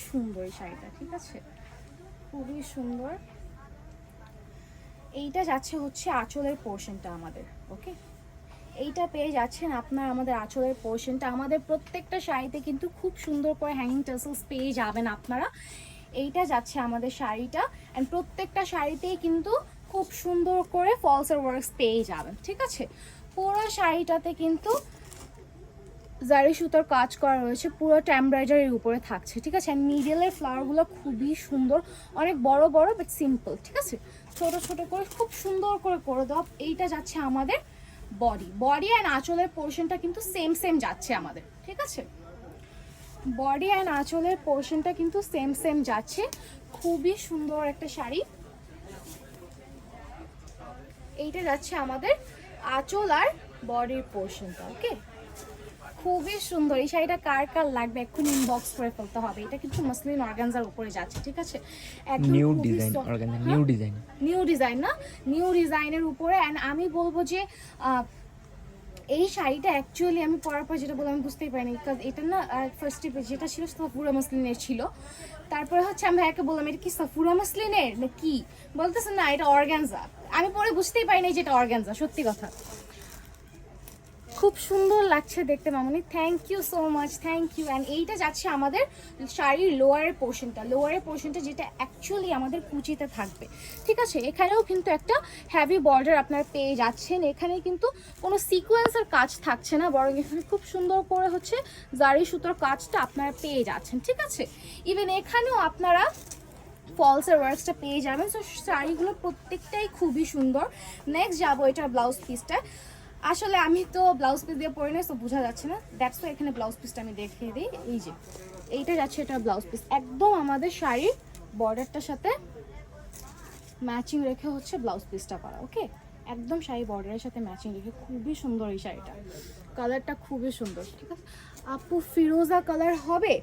সুন্দর এই শাড়িটা, ঠিক আছে, খুবই সুন্দর। এইটা যাচ্ছে হচ্ছে আঁচলের পোর্শনটা আমাদের, ওকে, এইটা পেয়ে যাচ্ছেন আপনার আমাদের আঁচলের পোর্শনটা। আমাদের প্রত্যেকটা শাড়িতে কিন্তু খুব সুন্দর করে হ্যাঙ্গিং টাসেলস পেয়ে যাবেন আপনারা। এইটা যাচ্ছে আমাদের শাড়িটা, অ্যান্ড প্রত্যেকটা শাড়িতেই কিন্তু খুব সুন্দর করে ফলসের ওয়ার্কস পেয়ে যাবেন, ঠিক আছে। পুরো শাড়িটাতে কিন্তু জারি সুতার কাজ করা রয়েছে, পুরোটা এমব্রয়ডারির উপরে থাকছে, ঠিক আছে। অ্যান্ড মিডলের ফ্লাওয়ারগুলো খুবই সুন্দর, অনেক বড় বড় বাট সিম্পল, ঠিক আছে, ছোট ছোট করে খুব সুন্দর করে দেওয়া। এইটা যাচ্ছে আমাদের বডি অ্যান্ড আঁচলের পোর্শনটা কিন্তু সেম সেম যাচ্ছে আমাদের, ঠিক আছে। বডি অ্যান্ড আঁচলের পোর্শনটা কিন্তু সেম সেম যাচ্ছে। খুবই সুন্দর একটা শাড়ি। এইটা যাচ্ছে আমাদের আঁচল আর বডির পোর্শনটা, ওকে, খুবই সুন্দর। এই শাড়িটা কার কার লাগবে এক্ষুনি ইনবক্স করে ফেলতে হবে। এটা কিন্তু মসলিন অর্গানজার উপরে যাচ্ছে, ঠিক আছে, একদম new design, organza new design, new design না, নিউ ডিজাইনের উপরে। অ্যান্ড আমি বলবো যে এই শাড়িটা অ্যাকচুয়ালি আমি পরার পর যেটা বললাম আমি বুঝতেই পারিনি, বিকজ এটা না ফার্স্টে যেটা ছিল সাফুরা মসলিনের ছিল। তারপরে হচ্ছে আমি ভাইয়াকে বললাম এটা কি সাফুরা মসলিনের না কি, বলতেছে না এটা অর্গানজা। আমি পরে বুঝতেই পারিনি যে এটা অর্গানজা, সত্যি কথা। খুব সুন্দর লাগছে দেখতে মামুনি, thank you so much, thank you. And এইটা যাচ্ছে আমাদের শাড়ির লোয়ারের পোর্শনটা যেটা অ্যাকচুয়ালি আমাদের কুচিতে থাকবে, ঠিক আছে। এখানেও কিন্তু একটা হ্যাভি বর্ডার আপনারা পেয়ে যাচ্ছেন। এখানে কিন্তু কোনো সিকোয়েন্সের কাজ থাকছে না, বরং এখানে খুব সুন্দর করে হচ্ছে জারি সুতোর কাজটা আপনারা পেয়ে যাচ্ছেন, ঠিক আছে। ইভেন এখানেও আপনারা ফলসের ওয়ার্কসটা পেয়ে যাবেন। সো শাড়িগুলো প্রত্যেকটাই খুবই সুন্দর। নেক্সট যাবো এটা ব্লাউজ পিসটা। আসলে আমি তো ব্লাউজ পিস দিয়ে পরে নেই, তো বোঝা যাচ্ছে না, দ্যাটস ওয়াই এখানে ব্লাউজ পিসটা আমি দেখিয়ে দিই। এই যে এইটা যাচ্ছে, এটা ব্লাউজ পিস একদম আমাদের শাড়ির বর্ডারটার সাথে ম্যাচিং রেখে হচ্ছে ব্লাউজ পিসটা করা, ওকে, একদম শাড়ি বর্ডারের সাথে ম্যাচিং রেখে। খুবই সুন্দর এই শাড়িটা, কালারটা খুবই সুন্দর, ঠিক আছে। আপু ফিরোজা কালার হবে,